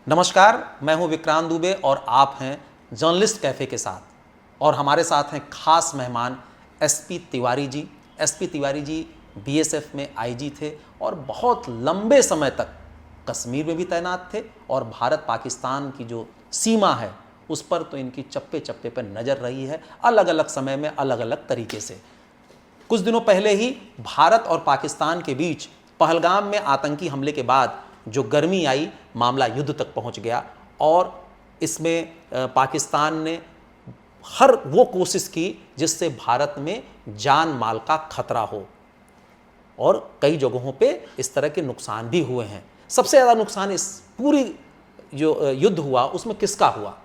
नमस्कार, मैं हूं विक्रांत दुबे और आप हैं जर्नलिस्ट कैफ़े के साथ। और हमारे साथ हैं खास मेहमान SP Tiwari ji. SP Tiwari ji BSF में आईजी थे और बहुत लंबे समय तक कश्मीर में भी तैनात थे और भारत पाकिस्तान की जो सीमा है उस पर तो इनकी चप्पे चप्पे पर नज़र रही है, अलग अलग समय में अलग अलग तरीके से। कुछ दिनों पहले ही भारत और पाकिस्तान के बीच पहलगाम में आतंकी हमले के बाद जो गर्मी आई, मामला युद्ध तक पहुंच गया और इसमें पाकिस्तान ने हर वो कोशिश की जिससे भारत में जान माल का खतरा हो और कई जगहों पे इस तरह के नुकसान भी हुए हैं। सबसे ज़्यादा नुकसान इस पूरी जो युद्ध हुआ उसमें किसका हुआ?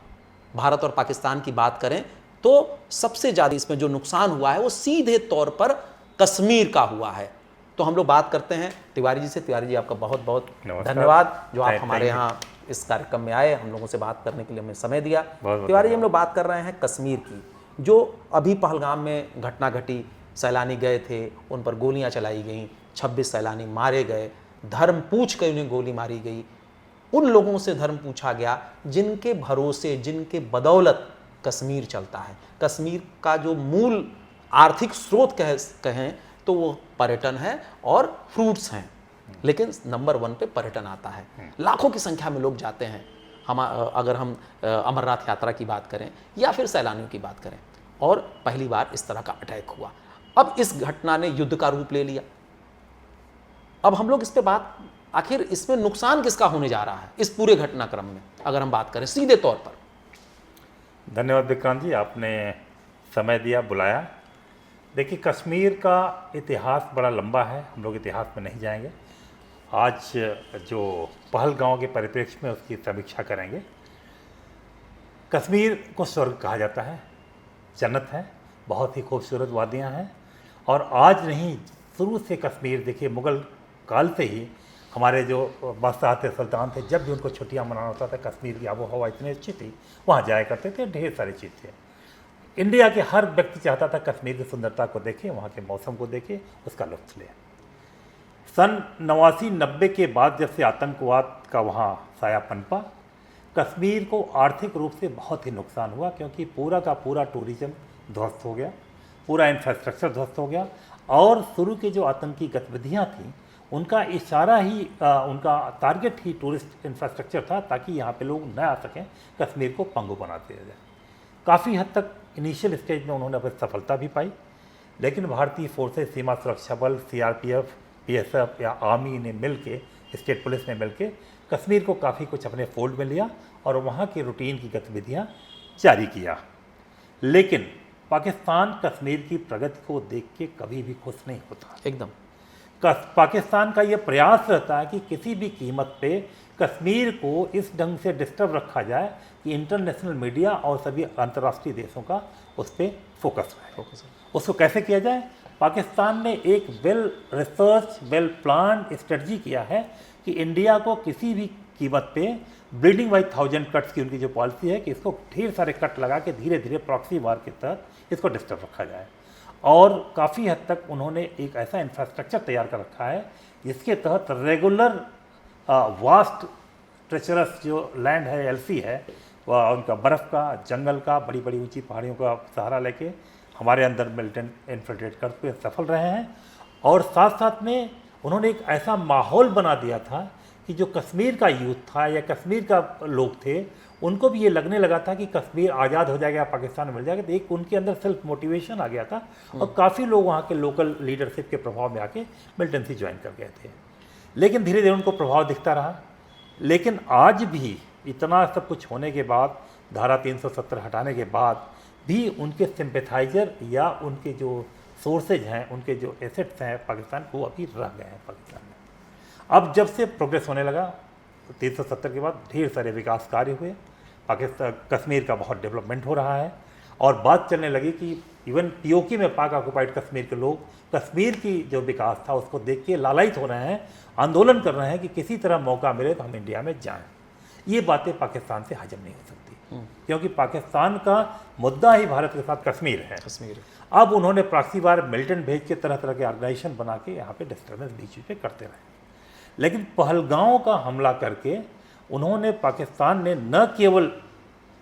भारत और पाकिस्तान की बात करें तो सबसे ज़्यादा इसमें जो नुकसान हुआ है वो सीधे तौर पर कश्मीर का हुआ है। तो हम लोग बात करते हैं तिवारी जी से। तिवारी जी, आपका बहुत बहुत धन्यवाद जो आप हमारे यहाँ इस कार्यक्रम में आए, हम लोगों से बात करने के लिए हमें समय दिया। तिवारी जी, हम लोग बात कर रहे हैं कश्मीर की, जो अभी पहलगाम में घटना घटी। सैलानी गए थे, उन पर गोलियां चलाई गईं, 26 सैलानी मारे गए, धर्म पूछ कर उन्हें गोली मारी गई। उन लोगों से धर्म पूछा गया जिनके भरोसे, जिनके बदौलत कश्मीर चलता है। कश्मीर का जो मूल आर्थिक स्रोत कहें तो वो पर्यटन है और फ्रूट्स हैं, लेकिन नंबर 1 पे पर्यटन आता है। लाखों की संख्या में लोग जाते हैं। अगर हम अमरनाथ यात्रा की बात करें या फिर सैलानियों की बात करें, और पहली बार इस तरह का अटैक हुआ। अब इस घटना ने युद्ध का रूप ले लिया। अब हम लोग इस पे बात, आखिर इसमें नुकसान किसका होने जा रहा है इस पूरे घटनाक्रम में, अगर हम बात करें सीधे तौर पर? धन्यवाद विक्रांत जी, आपने समय दिया, बुलाया। देखिए, कश्मीर का इतिहास बड़ा लंबा है, हम लोग इतिहास में नहीं जाएंगे। आज जो पहलगांव के परिप्रेक्ष्य में उसकी समीक्षा करेंगे। कश्मीर को स्वर्ग कहा जाता है, जन्नत है, बहुत ही खूबसूरत वादियां हैं। और आज नहीं, शुरू से कश्मीर, देखिए मुग़ल काल से ही हमारे जो बादशाह थे, सुल्तान थे, जब भी उनको छुट्टियां मनाना होता था, कश्मीर की आबो हवा इतनी अच्छी थी, वहाँ जाया करते थे, ढेर सारी चीज़ थे। इंडिया के हर व्यक्ति चाहता था कश्मीर की सुंदरता को देखे, वहाँ के मौसम को देखे, उसका लुत्फ़ ले। सन 89-90 के बाद जब से आतंकवाद का वहाँ साया पनपा, कश्मीर को आर्थिक रूप से बहुत ही नुकसान हुआ, क्योंकि पूरा का पूरा टूरिज़्म ध्वस्त हो गया, पूरा इंफ्रास्ट्रक्चर ध्वस्त हो गया। और शुरू के जो आतंकी गतिविधियाँ थीं, उनका इशारा ही, उनका टारगेट ही टूरिस्ट इंफ्रास्ट्रक्चर था, ताकि यहाँ पे लोग न आ सकें, कश्मीर को पंगु बना दिया जाए। काफ़ी हद तक इनिशियल स्टेज में उन्होंने अपनी सफलता भी पाई, लेकिन भारतीय फोर्सेस, सीमा सुरक्षा बल, सीआरपीएफ, बीएसएफ या आर्मी ने मिल के, स्टेट पुलिस ने मिल के कश्मीर को काफ़ी कुछ अपने फोल्ड में लिया और वहाँ की रूटीन की गतिविधियाँ जारी किया। लेकिन पाकिस्तान कश्मीर की प्रगति को देख के कभी भी खुश नहीं होता। एकदम पाकिस्तान का ये प्रयास रहता है कि किसी भी कीमत पे कश्मीर को इस ढंग से डिस्टर्ब रखा जाए कि इंटरनेशनल मीडिया और सभी अंतर्राष्ट्रीय देशों का उस पर फोकस रहे। उसको कैसे किया जाए? पाकिस्तान ने एक well research, well plan strategy किया है कि इंडिया को किसी भी कीमत पे ब्लीडिंग बाई 1000 कट्स की उनकी जो पॉलिसी है कि इसको ढेर सारे कट लगा के धीरे धीरे प्रॉक्सी वार के तहत इसको डिस्टर्ब रखा जाए। और काफ़ी हद तक उन्होंने एक ऐसा इंफ्रास्ट्रक्चर तैयार कर रखा है जिसके तहत रेगुलर वास्ट ट्रेचरस जो लैंड है, एलसी है, वह उनका बर्फ़ का, जंगल का, बड़ी बड़ी ऊंची पहाड़ियों का सहारा लेके हमारे अंदर मिलिटेंट इन्फिल्ट्रेट करते सफल रहे हैं। और साथ साथ में उन्होंने एक ऐसा माहौल बना दिया था कि जो कश्मीर का यूथ था या कश्मीर का लोग थे, उनको भी ये लगने लगा था कि कश्मीर आज़ाद हो जाएगा, पाकिस्तान मिल जाएगा। तो एक उनके अंदर सेल्फ मोटिवेशन आ गया था और काफ़ी लोग वहाँ के लोकल लीडरशिप के प्रभाव में आके मिलिटेंसी ज्वाइन कर गए थे। लेकिन धीरे धीरे उनको प्रभाव दिखता रहा। लेकिन आज भी इतना सब कुछ होने के बाद, धारा 370 हटाने के बाद भी उनके सिंपैथाइजर या उनके जो सोर्सेज हैं, उनके जो एसेट्स हैं पाकिस्तान को, अभी रह गए हैं पाकिस्तान में। अब जब से प्रोग्रेस होने लगा 370 के बाद, ढेर सारे विकास कार्य हुए, पाकिस्तान कश्मीर का बहुत डेवलपमेंट हो रहा है। और बात चलने लगी कि इवन पीओके में पाक ऑक्युपाइड कश्मीर के लोग कश्मीर की जो विकास था उसको देख के लालायित हो रहे हैं, आंदोलन कर रहे हैं कि किसी तरह मौका मिले तो हम इंडिया में जाएं। ये बातें पाकिस्तान से हजम नहीं हो सकती, क्योंकि पाकिस्तान का मुद्दा ही भारत के साथ कश्मीर है। अब उन्होंने प्रॉक्सी वार मिलिटेंट भेज के तरह तरह के ऑर्गेनाइजेशन बना के यहाँ पे डिस्टर्बेंस बीच पे करते रहे। लेकिन पहलगांव का हमला करके उन्होंने पाकिस्तान ने न केवल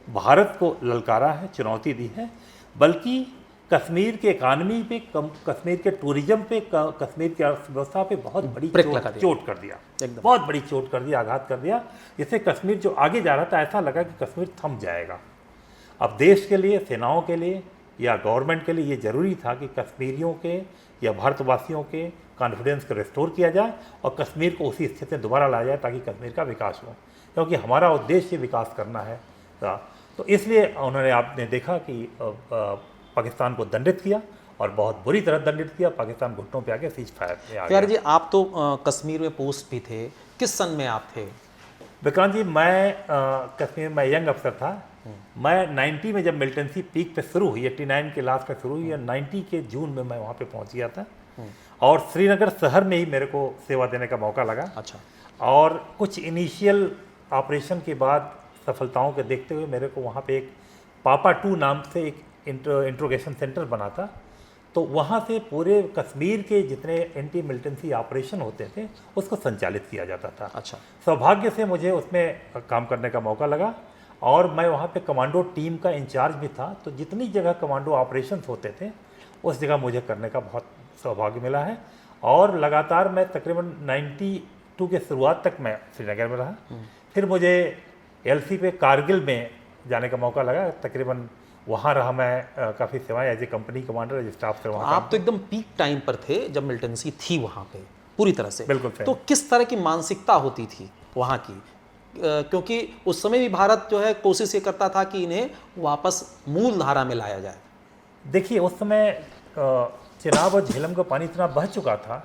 भारत को ललकारा है, चुनौती दी है, बल्कि कश्मीर के इकानमी पे, कश्मीर के टूरिज्म पे, कश्मीर की अर्थव्यवस्था पे बहुत बड़ी चोट कर दिया, बहुत बड़ी चोट कर दिया, आघात कर दिया, जिससे कश्मीर जो आगे जा रहा था ऐसा लगा कि कश्मीर थम जाएगा। अब देश के लिए, सेनाओं के लिए या गवर्नमेंट के लिए ये ज़रूरी था कि कश्मीरियों के या भारतवासियों के कॉन्फिडेंस को रिस्टोर किया जाए और कश्मीर को उसी स्थिति में दोबारा लाया जाए ताकि कश्मीर का विकास हो, क्योंकि हमारा उद्देश्य विकास करना है। तो इसलिए उन्होंने, आपने देखा कि पाकिस्तान को दंडित किया और बहुत बुरी तरह दंडित किया। पाकिस्तान घुटनों पे आके सीज फायर में आ गया। जी, आप तो कश्मीर में पोस्ट भी थे, किस सन में आप थे? विक्रांत जी, मैं कश्मीर में यंग अफसर था। मैं 90 में जब मिलिटेंसी पीक पे शुरू हुई, 89 के लास्ट में शुरू हुई, 90 के जून में मैं वहाँ पे पहुँच गया था और श्रीनगर शहर में ही मेरे को सेवा देने का मौका लगा। अच्छा। और कुछ इनिशियल ऑपरेशन के बाद सफलताओं के देखते हुए मेरे को वहाँ पे एक पापा 2 नाम से एक इंट्रोगेशन सेंटर बना था। तो वहाँ से पूरे कश्मीर के जितने एंटी मिलिटेंसी ऑपरेशन होते थे उसको संचालित किया जाता था। अच्छा। सौभाग्य से मुझे उसमें काम करने का मौका लगा और मैं वहाँ पे कमांडो टीम का इंचार्ज भी था। तो जितनी जगह कमांडो ऑपरेशंस होते थे उस जगह मुझे करने का बहुत सौभाग्य मिला है और लगातार मैं तकरीबन 92 के शुरुआत तक मैं श्रीनगर में रहा। फिर मुझे LC पे कारगिल में जाने का मौका लगा, तकरीबन वहाँ रहा मैं काफ़ी सेवाएं as a company commander, as staff से वहाँ। आप तो एकदम पीक टाइम पर थे जब मिलिटेंसी थी वहाँ पे पूरी तरह से। बिल्कुल। तो किस तरह की मानसिकता होती थी वहाँ की? क्योंकि उस समय भी भारत जो है कोशिश ये करता था कि इन्हें वापस मूल धारा में लाया जाए। देखिए, उस समय चिनाब और झेलम का पानी इतना बह चुका था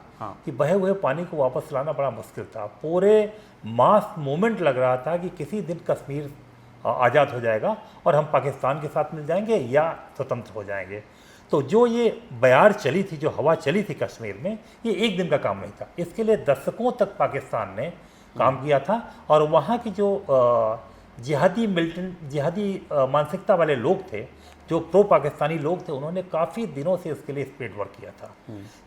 कि बहे हुए पानी को वापस लाना बड़ा मुश्किल था। पूरे मास मूवमेंट लग रहा था कि किसी दिन कश्मीर आज़ाद हो जाएगा और हम पाकिस्तान के साथ मिल जाएंगे या स्वतंत्र हो जाएंगे। तो जो ये बयार चली थी, जो हवा चली थी कश्मीर में, ये एक दिन का काम नहीं था। इसके लिए दशकों तक पाकिस्तान ने काम किया था और वहाँ की जो जिहादी मानसिकता वाले लोग थे, जो प्रो पाकिस्तानी लोग थे, उन्होंने काफ़ी दिनों से इसके लिए स्पीड वर्क किया था।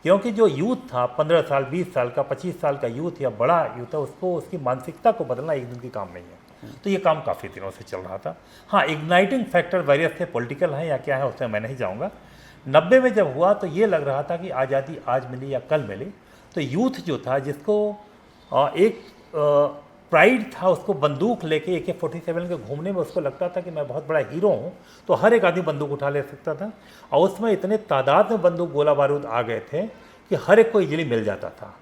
क्योंकि जो यूथ था, 15 साल 20 साल का, 25 साल का यूथ या बड़ा यूथ है, उसको उसकी मानसिकता को बदलना एक दिन की काम नहीं है। तो ये काम काफ़ी दिनों से चल रहा था। हाँ, इग्नाइटिंग फैक्टर वेरियस थे, पॉलिटिकल हैं या क्या है उसमें मैं नहीं जाऊँगा। 90 में जब हुआ तो ये लग रहा था कि आज़ादी आज मिली या कल मिली। तो यूथ जो था, जिसको एक प्राइड था, उसको बंदूक लेके AK-47 के घूमने में उसको लगता था कि मैं बहुत बड़ा हीरो हूँ, तो हर एक आदमी बंदूक उठा ले सकता था। और उसमें इतने तादाद में बंदूक गोला बारूद आ गए थे कि हर एक को इजीली मिल जाता था।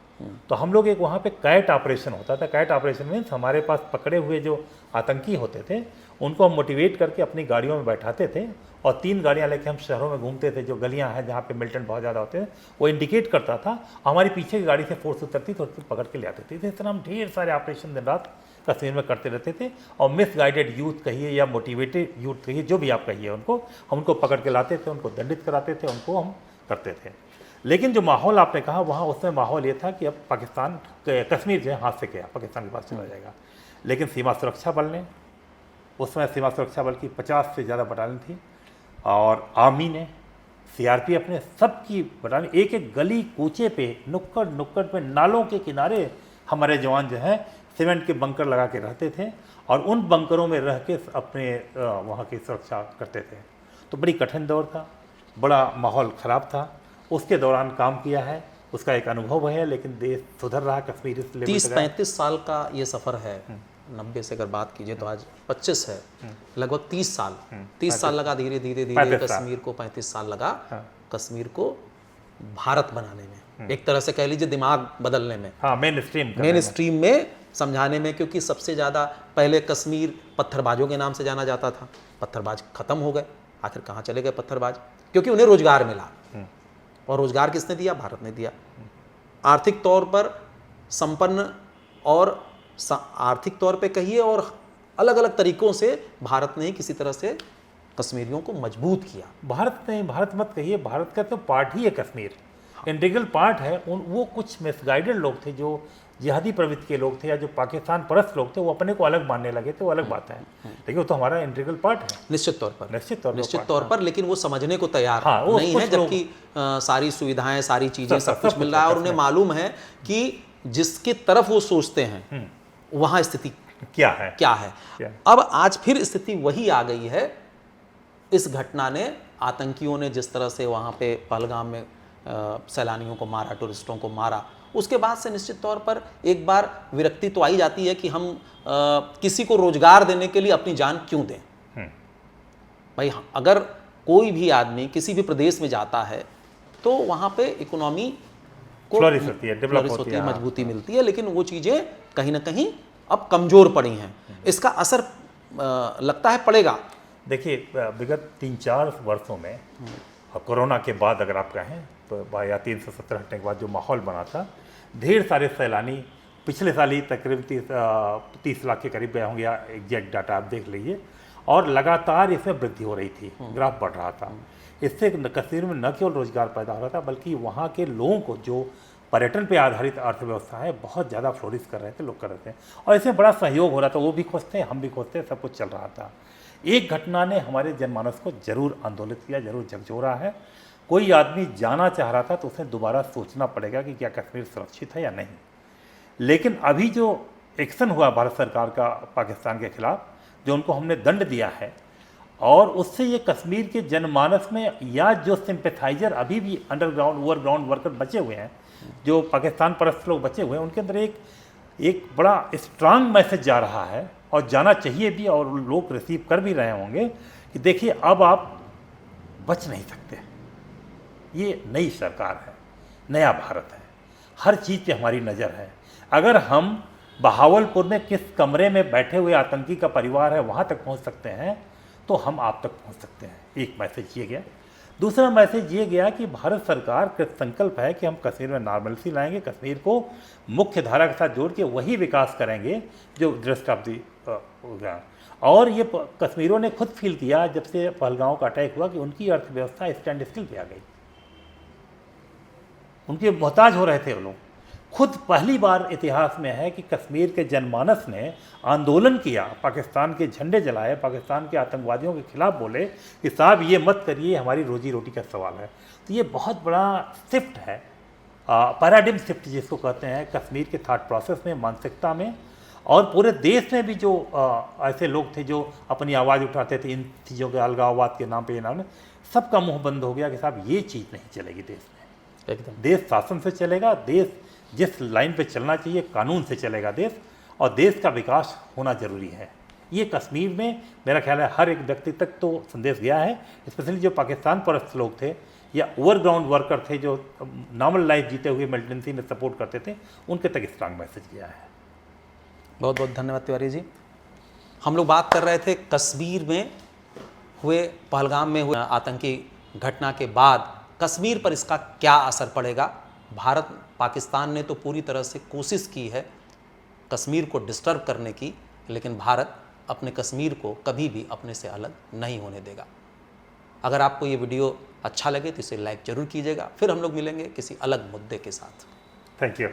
तो हम लोग एक वहाँ पे कैट ऑपरेशन होता था। कैट ऑपरेशन मीन्स हमारे पास पकड़े हुए जो आतंकी होते थे उनको हम मोटिवेट करके अपनी गाड़ियों में बैठाते थे और 3 गाड़ियाँ लेके हम शहरों में घूमते थे। जो गलियाँ हैं जहाँ पे मिलिटेंट बहुत ज़्यादा होते थे, वो इंडिकेट करता था, हमारी पीछे की गाड़ी से फोर्स उतरती तो उसको पकड़ के ले आते थे। इस तरह हम ढेर सारे ऑपरेशन दिन रात कश्मीर में करते रहते थे। और मिसगाइडेड यूथ कहिए या मोटिवेटेड यूथ कहिए, जो भी आप कहिए, उनको हम उनको पकड़ के लाते थे, उनको दंडित कराते थे, उनको हम करते थे। लेकिन जो माहौल आपने कहा, वहाँ उसमें माहौल ये था कि अब पाकिस्तान, कश्मीर जो है हाथ से गया, पाकिस्तान के पास चला जाएगा। लेकिन सीमा सुरक्षा बल ने, उसमें सीमा सुरक्षा बल की 50 से ज़्यादा बटालियन थी और आर्मी ने, CRPF ने, सबकी बटालियन एक एक गली कूचे पे, नुक्कड़ नुक्कड़ पे, नालों के किनारे हमारे जवान जो हैं सीमेंट के बंकर लगा के रहते थे और उन बंकरों में रह के अपने वहाँ की सुरक्षा करते थे। तो बड़ी कठिन दौर था, बड़ा माहौल ख़राब था। उसके दौरान काम किया है, उसका एक अनुभव है। लेकिन देश सुधर रहा, कश्मीर इस लेवल 30-35 साल का ये सफ़र है। 90 से अगर बात कीजिए तो आज 25 है, लगभग 30 साल 30 साल लगा धीरे धीरे धीरे कश्मीर को, 35 साल लगा कश्मीर को भारत बनाने में, एक तरह से कह लीजिए दिमाग बदलने में, मेन स्ट्रीम में समझाने में। क्योंकि सबसे ज़्यादा पहले कश्मीर पत्थरबाजों के नाम से जाना जाता था, पत्थरबाज खत्म हो गए। आखिर कहाँ चले गए पत्थरबाज? क्योंकि उन्हें रोजगार मिला और रोजगार किसने दिया? भारत ने दिया। आर्थिक तौर पर संपन्न और आर्थिक तौर पे कहिए और अलग अलग तरीकों से भारत ने किसी तरह से कश्मीरियों को मजबूत किया। भारत मत कहिए, भारत का तो पार्ट ही है कश्मीर, इंटीग्रल पार्ट है। वो कुछ मिसगाइडेड लोग थे, जो जिहादी प्रवृत्ति के लोग थे या जो पाकिस्तान परस्त लोग थे, वो अपने को अलग मानने लगे थे, वो अलग बात है। लेकिन वो तो हमारा इंटीग्रल पार्ट है, निश्चित तौर पर। लेकिन वो समझने को तैयार नहीं है, जबकि सारी सुविधाएं, सारी चीजें, सब कुछ मिल रहा है और उन्हें मालूम है कि जिसकी तरफ वो सोचते हैं वहां स्थिति क्या है। क्या है। अब आज फिर स्थिति वही आ गई है। इस घटना ने, आतंकियों ने जिस तरह से वहाँ पे पहलगाम में सैलानियों को मारा, टूरिस्टों को मारा, उसके बाद से निश्चित तौर पर एक बार विरक्ति तो आई जाती है कि हम किसी को रोजगार देने के लिए अपनी जान क्यों दें। भाई अगर कोई भी आदमी किसी भी प्रदेश में जाता है तो वहाँ पे इकोनॉमी को फ्लोरिश होती है, डेवलप होती है, मजबूती मिलती है, लेकिन वो चीज़ें कहीं ना कहीं अब कमज़ोर पड़ी हैं। इसका असर लगता है पड़ेगा। देखिए, विगत 3-4 वर्षों में कोरोना के बाद अगर आप कहें तो या 370 हटने के बाद जो माहौल बना था, ढेर सारे सैलानी पिछले साल ही तकरीबन 30 लाख के करीब गए होंगे, या एग्जैक्ट डाटा आप देख लीजिए, और लगातार इसमें वृद्धि हो रही थी, ग्राफ बढ़ रहा था। इससे कश्मीर में न केवल रोजगार पैदा हो रहा था, बल्कि वहाँ के लोगों को, जो पर्यटन पे आधारित अर्थव्यवस्था है, बहुत ज़्यादा फ्लोरिश कर रहे थे, लोग कर रहे थे, और इसमें बड़ा सहयोग हो रहा था। वो भी खुश थे, हम भी खुश थे, सब कुछ चल रहा था। एक घटना ने हमारे जनमानस को जरूर आंदोलित किया, जरूर झकझोरा है। कोई आदमी जाना चाह रहा था तो उसे दोबारा सोचना पड़ेगा कि क्या कश्मीर सुरक्षित है या नहीं। लेकिन अभी जो एक्शन हुआ भारत सरकार का पाकिस्तान के खिलाफ, जो उनको हमने दंड दिया है, और उससे ये कश्मीर के जनमानस में, या जो सिंपैथाइजर अभी भी अंडरग्राउंड ओवरग्राउंड वर्कर बचे हुए हैं, जो पाकिस्तान परस्त लोग बचे हुए हैं, उनके अंदर एक बड़ा स्ट्रांग मैसेज जा रहा है, और जाना चाहिए भी, और लोग रिसीव कर भी रहे होंगे कि देखिए अब आप बच नहीं सकते। ये नई सरकार है, नया भारत है, हर चीज़ पे हमारी नज़र है। अगर हम बहावलपुर में किस कमरे में बैठे हुए आतंकी का परिवार है वहाँ तक पहुँच सकते हैं, तो हम आप तक पहुँच सकते हैं। एक मैसेज ये गया। दूसरा मैसेज ये गया कि भारत सरकार का संकल्प है कि हम कश्मीर में नॉर्मलसी लाएंगे, कश्मीर को मुख्य धारा के साथ जोड़ के वही विकास करेंगे जो दृष्टाब्दी होगा। और ये कश्मीरों ने खुद फील किया जब से पहलगांव का अटैक हुआ कि उनकी अर्थव्यवस्था स्टैंड स्टिल पे आ गई, उनके मोहताज हो रहे थे वो लोग। खुद पहली बार इतिहास में है कि कश्मीर के जनमानस ने आंदोलन किया, पाकिस्तान के झंडे जलाए, पाकिस्तान के आतंकवादियों के खिलाफ बोले कि साहब ये मत करिए, हमारी रोजी रोटी का सवाल है। तो ये बहुत बड़ा शिफ्ट है, पैराडिम शिफ्ट जिसको कहते हैं, कश्मीर के थॉट प्रोसेस में, मानसिकता में। और पूरे देश में भी जो ऐसे लोग थे जो अपनी आवाज़ उठाते थे इन चीज़ों के, अलगाववाद के नाम पे, नाम में, सबका मुंह बंद हो गया कि साहब ये चीज़ नहीं चलेगी देश में। एकदम देश शासन से चलेगा, देश जिस लाइन पे चलना चाहिए कानून से चलेगा देश, और देश का विकास होना जरूरी है। ये कश्मीर में मेरा ख्याल है हर एक व्यक्ति तक तो संदेश गया है, स्पेशली जो पाकिस्तान परस्त लोग थे या ओवरग्राउंड वर्कर थे जो नॉर्मल लाइफ जीते हुए मिलिटेंसी में सपोर्ट करते थे, उनके तक स्ट्रांग मैसेज गया है। बहुत बहुत धन्यवाद तिवारी जी। हम लोग बात कर रहे थे कश्मीर में हुए, पहलगाम में हुए आतंकी घटना के बाद कश्मीर पर इसका क्या असर पड़ेगा। भारत पाकिस्तान ने तो पूरी तरह से कोशिश की है कश्मीर को डिस्टर्ब करने की, लेकिन भारत अपने कश्मीर को कभी भी अपने से अलग नहीं होने देगा। अगर आपको ये वीडियो अच्छा लगे तो इसे लाइक जरूर कीजिएगा। फिर हम लोग मिलेंगे किसी अलग मुद्दे के साथ। Thank you.